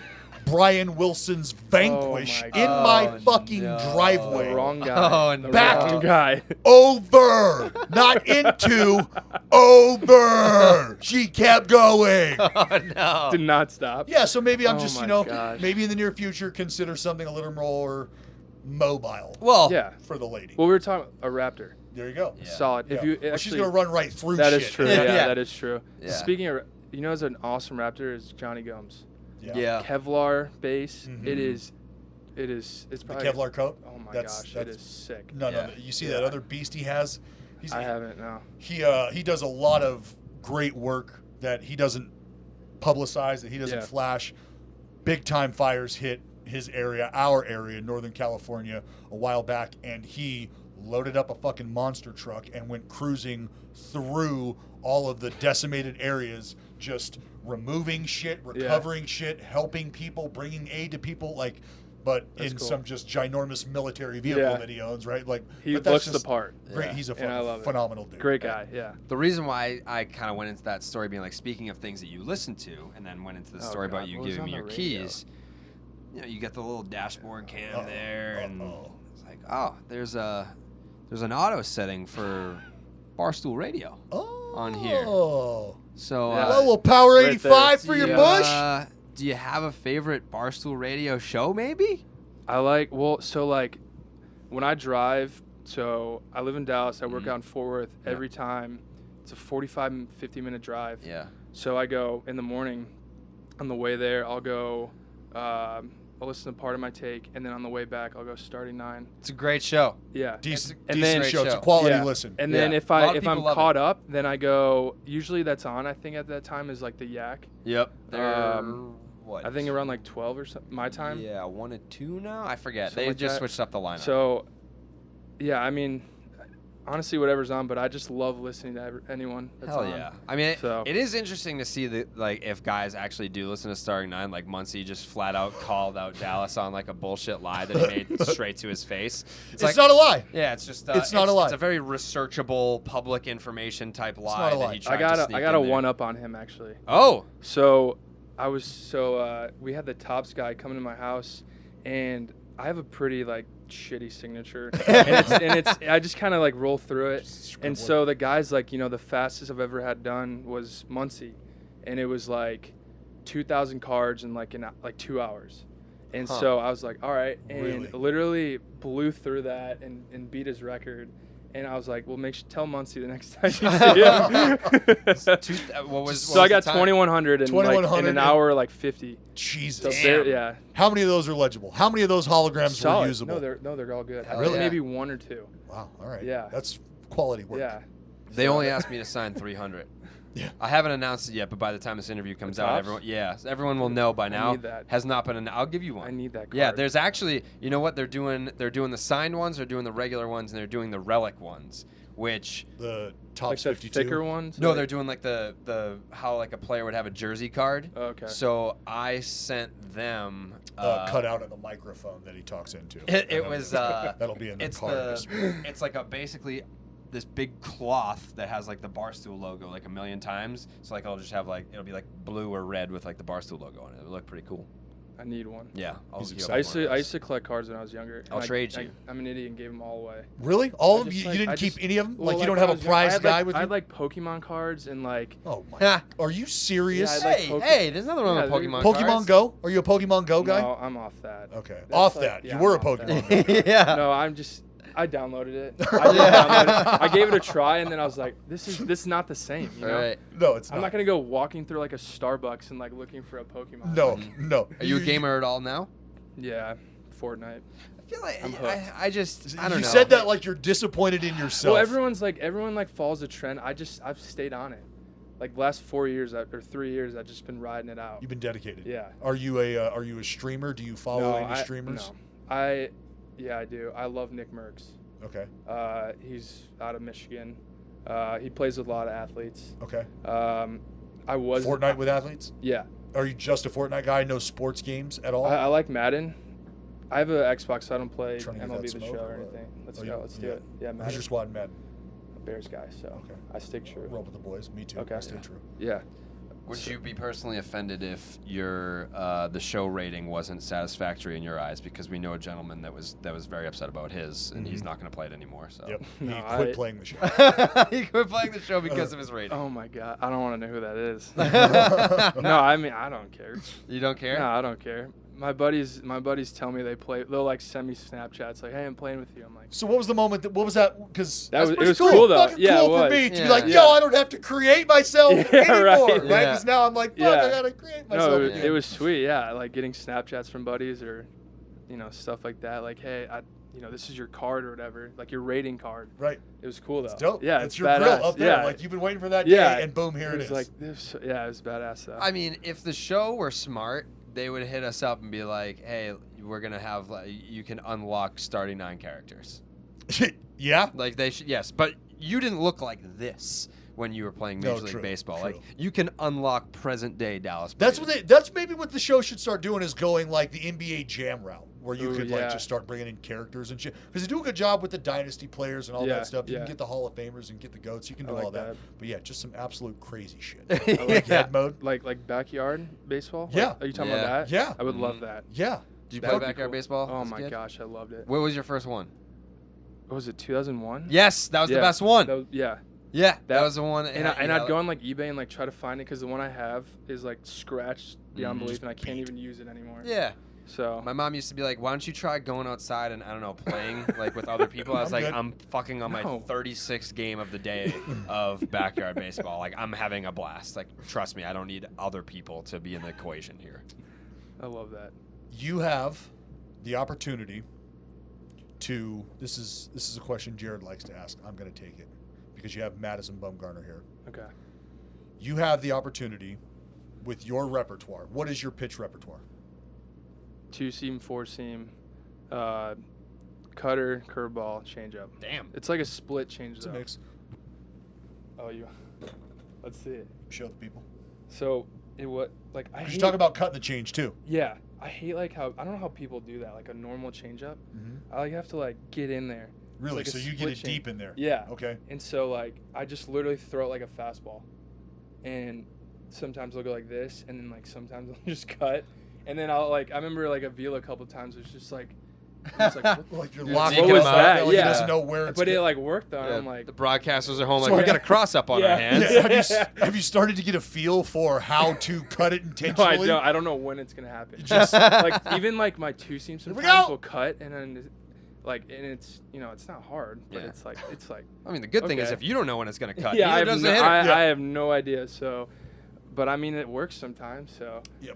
Brian Wilson's Vanquish my in God. my Oh, fucking no. driveway. The wrong guy. Oh, The no. Back- wrong guy. Over, not into, over. She kept going. Oh no. Did not stop. Yeah, so maybe I'm Oh just, my gosh. maybe in the near future consider something a little more mobile Well, Yeah. for the lady. Well, we were talking a Raptor. There you go. Yeah. Solid. Yeah. If you Well, actually, she's gonna run right through that shit. is true. Yeah. Yeah, Yeah. that is true. Yeah. Speaking of, who's an awesome Raptor is Johnny Gomes. Yeah. Kevlar base. Mhm. It's The probably Kevlar coat. Oh my That's- gosh, that's- it is sick. No, Yeah. no. You see Yeah. that other beast he has? I haven't. No. He does a lot of great work that he doesn't publicize, that he doesn't Yeah. flash. Big time fires hit his area, our area, Northern California, a while back, and he loaded up a fucking monster truck and went cruising through all of the decimated areas, just removing shit, recovering shit, helping people, bringing aid to people, but That's in cool. some just ginormous military vehicle Yeah. that he owns, right? Like, He but that's looks the just part. Great. Yeah. He's a And I love it. phenomenal dude. Great guy. Yeah. The reason why I kind of went into that story being like, speaking of things that you listen to, and then went into the Oh, story God, about you what was giving me on your the radio? keys. You get the little dashboard cam Uh-oh, there, and uh-oh. it's like, oh, there's an auto setting for Barstool Radio. On here. Oh. So, Yeah. Well, a little Power Right 85 for there. your Yeah. bush? do you have a favorite Barstool Radio show, maybe? I like when I drive. So I live in Dallas. I work out in Fort Worth. Yeah. Every time, it's a 45, 50-minute drive. Yeah. So I go in the morning. On the way there, I'll go I'll listen to part of my take, and then on the way back, I'll go starting 9. It's a great show. Yeah. Decent And decent then- show. It's a show. quality Yeah. listen. And then Yeah. if A lot of I'm people love caught up, then I go. Usually that's on. I think at that time is like the Yak. Yep. I think around like 12 or something my time. Yeah, 1 and 2 now. I forget. Something They like just that. switched up the lineup. So, yeah, I mean, honestly, whatever's on, but I just love listening to anyone that's Hell on. yeah! I mean, So- it is interesting to see that, like, if guys actually do listen to Starting 9, like Muncie just flat out called out Dallas on like a bullshit lie that he made straight to his face. It's like, not a lie. yeah, it's just It's not a lie. It's a very researchable, public information type lie not a that lie. he I tried to sneak got a in there. one up on him actually. Oh, So we had the Tops guy come to my house, and I have a pretty like shitty signature, and it's I just kind of like roll through it. And so the guy's like, the fastest I've ever had done was Muncie, and it was like 2,000 cards in like 2 hours. And so I was like, all right, and Really? literally blew through that and beat his record. And I was like, well, tell Muncie the next time you see him. what was? So I got 2,100 in like in 2,100 an hour, like 50. Jesus. So there, yeah. How many of those are legible? How many of those holograms Solid. were usable? They're all good. I Really? think maybe 1 or 2. Wow. All right. Yeah. That's quality work. Yeah. They only asked me to sign 300. Yeah. I haven't announced it yet, but by the time this interview comes The out, tops? everyone will know by now. need that. Has not been. I'll give you one. I need that card. Yeah, there's actually, you know what they're doing? They're doing the signed ones, they're doing the regular ones, and they're doing the relic ones, which The like Tops the 52. thicker ones. no, like- they're doing like the how like a player would have a jersey card. Oh, okay. So I sent them cut out of the microphone that he talks into. It was That'll be in the it's card. it's like a basically this big cloth that has like the Barstool logo like a million times. So like I'll just have like it'll be like blue or red with like the Barstool logo on it. It'll look pretty cool. I need one. Yeah, I'll He's hook you up excited. I with used one of to I those. used to collect cards when I was younger. I'll and trade you. I'm an idiot and gave them all away. Really? All I of just, you? like- You didn't I keep just- any of them? well, Like you don't when have I a was young, I prize had, guy like, with I you? had like Pokemon cards and like Oh my! Yeah. Are you serious? Yeah, I like Hey, Poke- hey, there's nothing wrong Yeah, with they're- Pokemon Pokemon cards. Go? Are you a Pokemon Go guy? No, I'm off that. Okay. That's Off like- that. yeah, You were a I'm off Pokemon that. guy. Yeah. No, I downloaded it. I gave it a try, and then I was like, this is not the same. You know? All right. No, it's I'm not gonna go walking through like a Starbucks and like looking for a Pokemon. No, no. Are you a gamer at all now? Yeah, Fortnite. I feel like I'm hooked. I don't You know. said that like you're disappointed in yourself. Well, everyone follows the trend. I've stayed on it. Like last 4 years or 3 years, I've just been riding it out. You've been dedicated. Yeah. Are you a streamer? Do you follow any streamers? No. I do. I love Nick Merckx. Okay. He's out of Michigan. He plays with a lot of athletes. Okay. I was Fortnite with athletes? Yeah. Are you just a Fortnite guy? No sports games at all? I like Madden. I have an Xbox, so I don't play Trying to get MLB that the smoke Show or or what? anything. Let's Oh, go. you- Let's do yeah. it. Yeah, Who's Madden. your squad in Madden? Bears guy, so Okay. I stick true. Roll with the boys. Me too. Okay. I stay true. Yeah. Would you be personally offended if your the show rating wasn't satisfactory in your eyes? Because we know a gentleman that was very upset about his, and he's not going to play it anymore. So Yep. No, he quit I- playing the show. he quit playing the show because of his rating. Oh my God, I don't want to know who that is. No, I mean I don't care. You don't care? No, I don't care. My buddies tell me they'll like send me Snapchats like, hey, I'm playing with you. I'm like, So what was the moment? What was that? Because it was cool though. Fucking Yeah, cool it for was. me to Yeah. be like, yo, Yeah. I don't have to create myself Yeah, anymore, right. right? Yeah. Because now I'm like, fuck, Yeah. I gotta create myself. No, again. it was sweet. Yeah, like getting Snapchats from buddies or, stuff like that. Like, hey, this is your card or whatever, like your rating card. right. It was cool though. It's dope. Yeah, it's it's your badass. grill up there. Yeah. Like you've been waiting for that Yeah. day, and boom, here it was is. like this. Yeah, it was badass though. I mean, if the show were smart, they would hit us up and be like, "Hey, we're gonna have you can unlock starting 9 characters." Yeah. Like they should, yes, but you didn't look like this when you were playing No, Major League true, Baseball. true. Like you can unlock present day Dallas. That's Braves. that's maybe what the show should start doing is going like the NBA Jam route, where you Ooh, could like yeah. just start bringing in characters and shit. Because they do a good job with the dynasty players and all Yeah, that stuff. You yeah. can get the Hall of Famers and get the goats. You can do I like all that. that. But yeah, just some absolute crazy shit. I Like Yeah. head mode. like backyard baseball. Like, Yeah. are you talking Yeah. about that? Yeah. I would love that. Yeah. Did you That play would be backyard cool. baseball? Oh as a my kid? gosh, I loved it. What was your first one? What was it 2001? Yes, that was the Yeah, best one. yeah. Yeah, that That- was the one. And I'd go on like eBay and like try to find it because the one I have is like scratched beyond Mhm. belief and I can't even use it anymore. Yeah. So My mom used to be like, "Why don't you try going outside and I don't know playing like with other people?" I was I'm like, good. "I'm fucking on my No. 36th game of the day of backyard baseball. Like I'm having a blast. Like trust me, I don't need other people to be in the equation here." I love that. You have the opportunity to. This is a question Jared likes to ask. I'm going to take it because you have Madison Bumgarner here. Okay. You have the opportunity with your repertoire. What is your pitch repertoire? 2-seam, 4-seam, cutter, curveball, changeup. Damn. It's like a split change. It's a mix. Oh, let's see it. Show the people. So I You should talk about cutting the change too. Yeah, I hate like how I don't know how people do that. Like a normal changeup, I have to like get in there. Really? Like So you get it deep in there? Yeah. Okay. And so like I just literally throw it like a fastball, and sometimes I'll go like this, and then like sometimes I'll just cut, and then I remember like a Vila a couple of times. It's just like. Like you're Dude, locking what him was out. that? Like Yeah. He doesn't know where it's But it going. like worked though. Yeah, I'm like the broadcasters are home like, So we I- got a cross up on Yeah. our hands. Yeah, have you started to get a feel for how to cut it no, intentionally? I don't know when it's gonna happen. Just like even like my 2-seam Here we sometimes go. will cut, and then like and it's it's not hard, but Yeah. it's like I mean, the good thing is Okay. if you don't know when it's going to cut, yeah, neither does the hitter. I have no idea. So, but I mean, it works sometimes. So Yeah,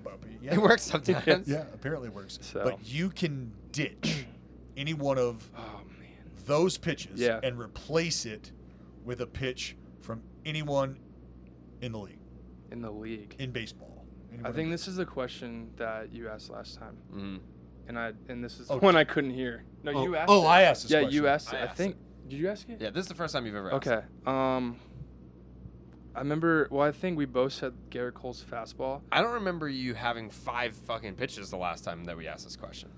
It works sometimes. Yeah, apparently it works. So. But you can ditch any one of oh man, those pitches Yeah. and replace it with a pitch from anyone in the league, in the league, in baseball. I think this is the question that you asked last time, Mhm. and this is Oh, the one I couldn't hear. No, Oh, you asked. oh, it. I asked this Yeah, question. you asked it. I I asked think. Did you ask it? Yeah, this is the first time you've ever asked. Okay. I remember. Well, I think we both said Garrett Cole's fastball. I don't remember you having 5 fucking pitches the last time that we asked this question.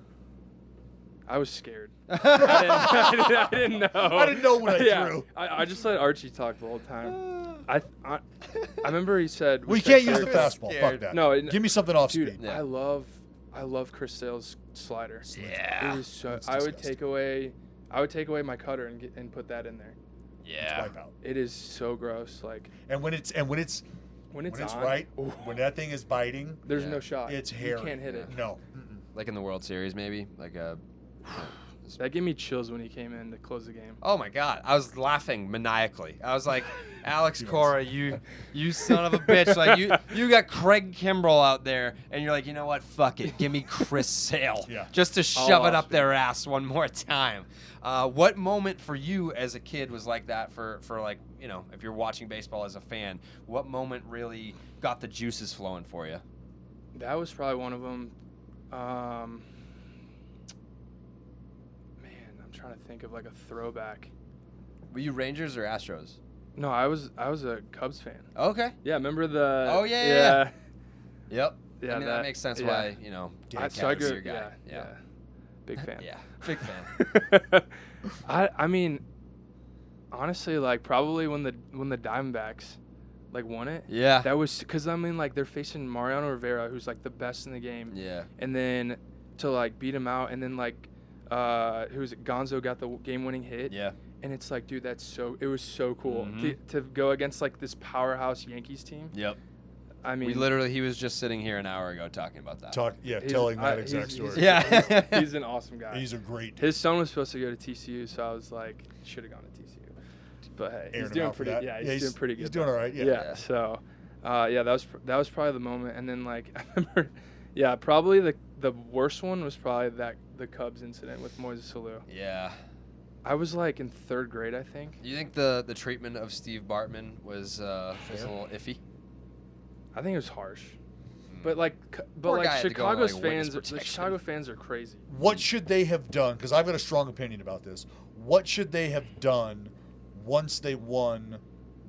I was scared. I didn't know. I didn't know what I Yeah, threw. I just let Archie talk the whole time. I remember he said. We said can't use the Garrett fastball. Cole- Fuck that. No, Give me something off Dude, speed. Yeah. I love Chris Sale's slider. Yeah. It is so. That's I would disgusting. take away my cutter and put that in there. Yeah. Wipe out. It is so gross. Like And when it's when when it's it's on, right, ooh, when that thing is biting, there's Yeah. no shot. it's You hairy. can't hit it. No. Like in the World Series, maybe? Like a... That gave me chills when he came in to close the game. Oh my God! I was laughing maniacally. I was like, "Alex Cora, you son of a bitch! Like you got Craig Kimbrell out there, and you're like, you know what? Fuck it, give me Chris Sale, Yeah. just to shove it off up their ass one more time." What moment for you as a kid was like that? For like, you know, if you're watching baseball as a fan, what moment really got the juices flowing for you? That was probably one of them. I'm trying to think of like a throwback. Were you Rangers or Astros? No, I was a Cubs fan. Okay. Yeah, remember the? Oh, yeah. Yep. Yeah, I mean, that makes sense. yeah. Why, you know, Dan So I Cavan's grew. your guy. Yeah. Big fan. Yeah. Big fan. I mean, honestly, like probably when the Diamondbacks like won it. Yeah. That was because I mean like they're facing Mariano Rivera, who's like the best in the game. Yeah. And then to like beat him out, and then like who's it? Gonzo got the game-winning hit. Yeah. And it's like, dude, it was so cool Mhm. to go against like this powerhouse Yankees team. Yep. I mean, He was just sitting here an hour ago talking about that. Telling that exact he's- story. Yeah. he's an awesome guy. He's a great. His son was supposed to go to TCU, so I was like, should have gone to TCU. But hey, Airing he's him doing out for pretty. that. Yeah, Yeah, he's doing pretty good. He's doing though. all right. Yeah. Yeah. So, that was probably the moment, and then like I remember, probably the worst one was probably the Cubs incident with Moises Alou. Yeah. I was like in 3rd grade, I think. You think the treatment of Steve Bartman was a little iffy? I think it was harsh. Mm. But Poor guy like had to go on, Chicago's like, witness fans, the protection. Chicago fans are crazy. What should they have done? Because I've got a strong opinion about this. What should they have done once they won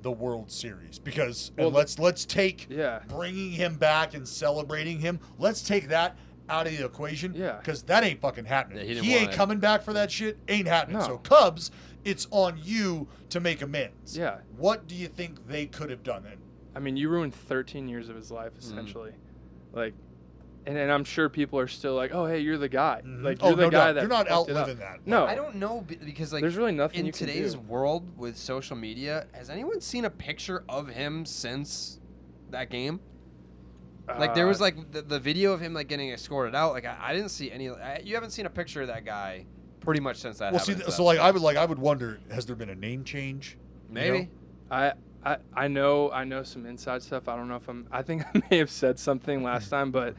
the World Series? Because Well, let's take Yeah. bringing him back and celebrating him. Let's take that out of the equation. Yeah. Because that ain't fucking happening. Yeah, he didn't he want ain't it. coming back for that shit. Ain't happening. No. So Cubs, it's on you to make amends. Yeah. What do you think they could have done then? I mean, you ruined 13 years of his life Mm. essentially. Like, and I'm sure people are still like, oh, hey, you're the guy. Mhm. Like, Oh, you're the no guy doubt. that You're not fucked it up. outliving that. No. I don't know because like There's really nothing in you can today's do. world with social media, has anyone seen a picture of him since that game? Like there was like the video of him like getting escorted out. Like I didn't see any. You haven't seen a picture of that guy pretty much since that Well, see, happened. so like I would wonder, has there been a name change? You Maybe. know? I know some inside stuff. I don't know if I think I may have said something last time, but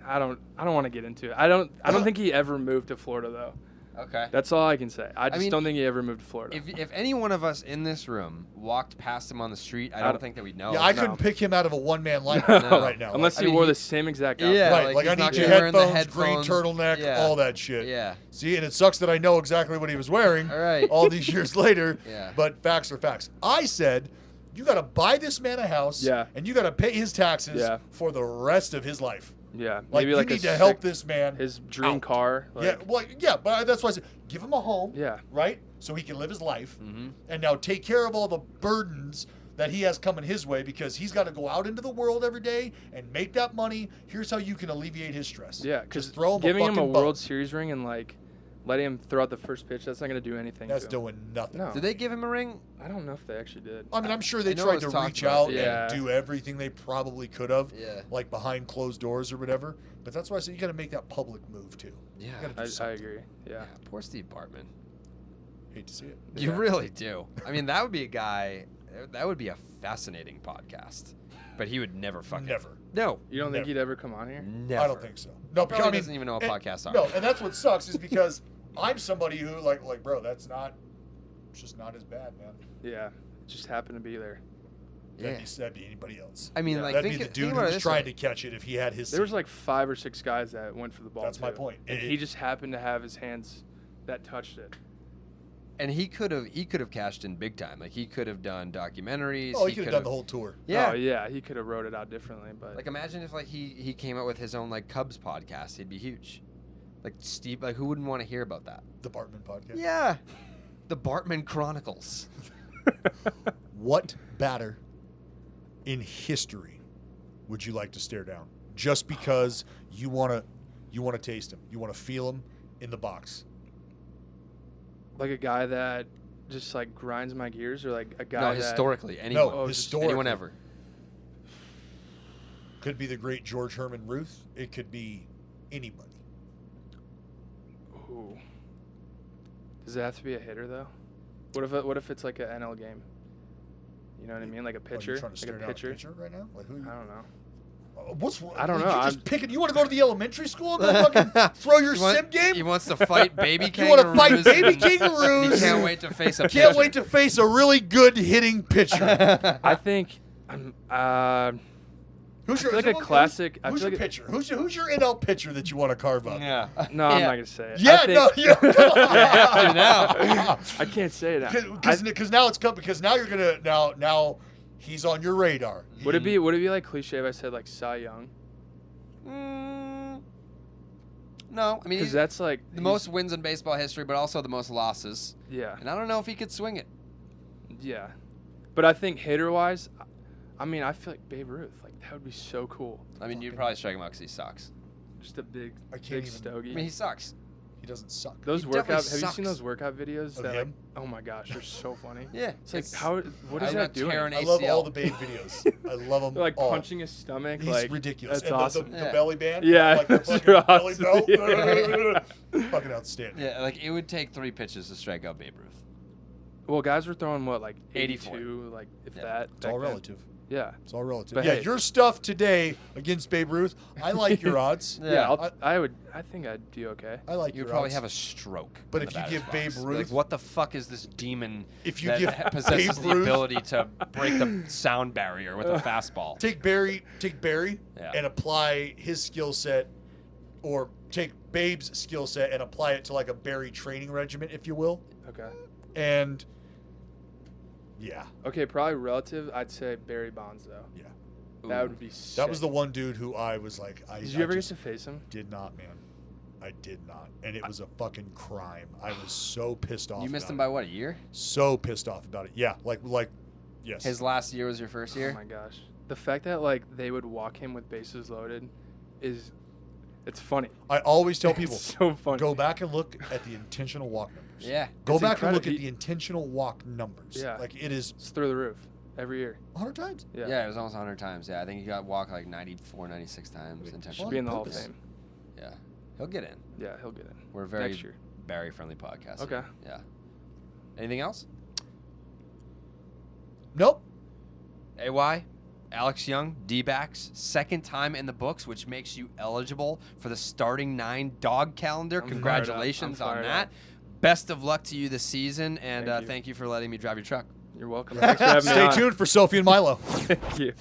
I don't want to get into it. I don't think he ever moved to Florida though. Okay. That's all I can say. I just mean, don't think he ever moved to Florida. If any one of us in this room walked past him on the street, I don't think that we'd know. Yeah, I couldn't pick him out of a one-man lineup right now. Unless he wore the same exact outfit. Yeah, right, like I he's not need your gonna be wearing the headphones, green turtleneck, all that shit. Yeah. See, and it sucks that I know exactly what he was wearing All right. all these years later. Yeah. But facts are facts. I said, you got to buy this man a house, and you got to pay his taxes for the rest of his life. Yeah, Like maybe you like need to help this man. His dream out. car. But that's why I said, give him a home. Yeah. Right, so he can live his life, Mm-hmm. and now take care of all the burdens that he has coming his way because he's got to go out into the world every day and make that money. Here's how you can alleviate his stress. Yeah, because throw him giving him a fucking World bone. Series ring and like letting him throw out the first pitch, that's not going to do anything. That's to him. doing nothing. No. Did they give him a ring? I don't know if they actually did. I mean, I'm sure they I know it tried was to talked reach about. out Yeah. and do everything they probably could have, Yeah. like behind closed doors or whatever. But that's why I said you got to make that public move too. Yeah. You gotta do I something. agree. Yeah. Poor Steve Bartman. Hate to see it. You really do. I mean, that would be a guy. That would be a fascinating podcast. But he would never fucking. Never. No. You don't think Never. he'd ever come on here? Never. I don't think so. No, because Probably I mean, doesn't even know what podcasts are. No, and that's what sucks is because I'm somebody who like bro, it's just not as bad, man. Yeah. It just happened to be there. Yeah. That'd be anybody else. I mean, Yeah. like, That'd be think, the think dude about who it was this trying way. to catch it if he had his. There was seat. like 5 or 6 guys that went for the ball. That's my too. point. And he just happened to have his hands that touched it. And he could have cashed in big time. Like, he could have done documentaries. Oh, he could have done the whole tour. Yeah. Oh, yeah. He could have wrote it out differently, but Like, imagine if like he came out with his own like Cubs podcast. He'd be huge. Like Steve, like who wouldn't want to hear about that? The Bartman podcast. Yeah. The Bartman Chronicles. What batter in history would you like to stare down? Just because you want to taste him, you want to feel him in the box. like a guy that just like grinds my gears, or like a guy No, that historically, anyone. No, just historically. Anyone ever. Could be the great George Herman Ruth. It could be anybody. Ooh. Does it have to be a hitter though? What if it's like an NL game? You know what I mean, like a pitcher, You're trying to stare like a down pitcher. a pitcher right now? Like who? I don't know. What's I don't know, You're just I'm- picking. You want to go to the elementary school and go fucking throw your sim game? He wants to fight baby You kangaroos. want to fight baby and kangaroos? He can't wait to face a Can't pitcher. wait to face a really good hitting pitcher. I think Who's I feel like a classic- I Who's feel your like- pitcher? Who's your NL pitcher that you want to carve up? Yeah. no, I'm Yeah. not gonna say it. Yeah, I think, no, yeah. have to now. I can't say it. Because now it's come. Because now you're gonna now he's on your radar. Would it be like cliche if I said like Cy Young? No, I mean Because he's that's like the most wins in baseball history, but also the most losses. Yeah, And I don't know if he could swing it. yeah. But I think hitter wise, I mean, I feel like Babe Ruth. Like that would be so cool. I mean, you'd probably strike him out because he sucks. Just a big, I can't big even- stogie. I mean, he sucks. He doesn't suck. Those he workout. Have definitely you seen sucks. those workout videos? Of That him? like, oh my gosh, they're so funny. Yeah. It's like how? What is I'm that not doing? tearing I love all ACL. the Babe videos. I love them They're like all. punching his stomach. He's like ridiculous. That's And awesome. The Yeah. belly band. Yeah, Like the it's fucking belly awesome. belt. Fucking outstanding. Yeah, like it would take 3 pitches to strike out Babe Ruth. Well, guys were throwing what, like 84. 82, like if Yeah. that. It's all back then. relative. Yeah. It's all relative. But yeah, hey. your stuff today against Babe Ruth, I like your odds. Yeah. Yeah, I think I'd do okay. I like You'd your probably odds. have a stroke. But in if the you give batter's Babe box. Ruth- like, what the fuck is this demon If you that give possesses Babe the Ruth- ability to break the sound barrier with a fastball? Take Barry Yeah. and apply his skill set, or take Babe's skill set and apply it to like a Barry training regimen, if you will. Okay. And yeah, Okay, probably relative. I'd say Barry Bonds though. yeah. That would be sick. That was the one dude who I was like, Did you ever get just to face him? did not, man. I did not, and it was a fucking crime. I was so pissed off. You missed about him it. by what, a year? So pissed off about it. Yeah, like yes. His last year was your first year? Oh my gosh. The fact that like they would walk him with bases loaded is it's funny. I always tell people, It's so funny. go back and look at the intentional walk numbers. Yeah. Go It's back and look at incredible. the intentional walk numbers. Yeah. Like it is It's through the roof every year. 100 times. Yeah. Yeah, it was almost 100 times. Yeah, I think he got walked like 94, 96 times Should intentionally. be in the Hall of purpose. Fame. Yeah. He'll get in. Yeah, he'll get in. We're a very Next year. Barry-friendly podcast. Okay. Yeah. Anything else? Nope. AY? Alex Young, D-backs, second time in the books, which makes you eligible for the starting 9 dog calendar. I'm Congratulations on fired that. up. Best of luck to you this season, and Thank you. thank you for letting me drive your truck. You're welcome. Thanks for having me Stay on. tuned for Sophie and Milo. Thank you.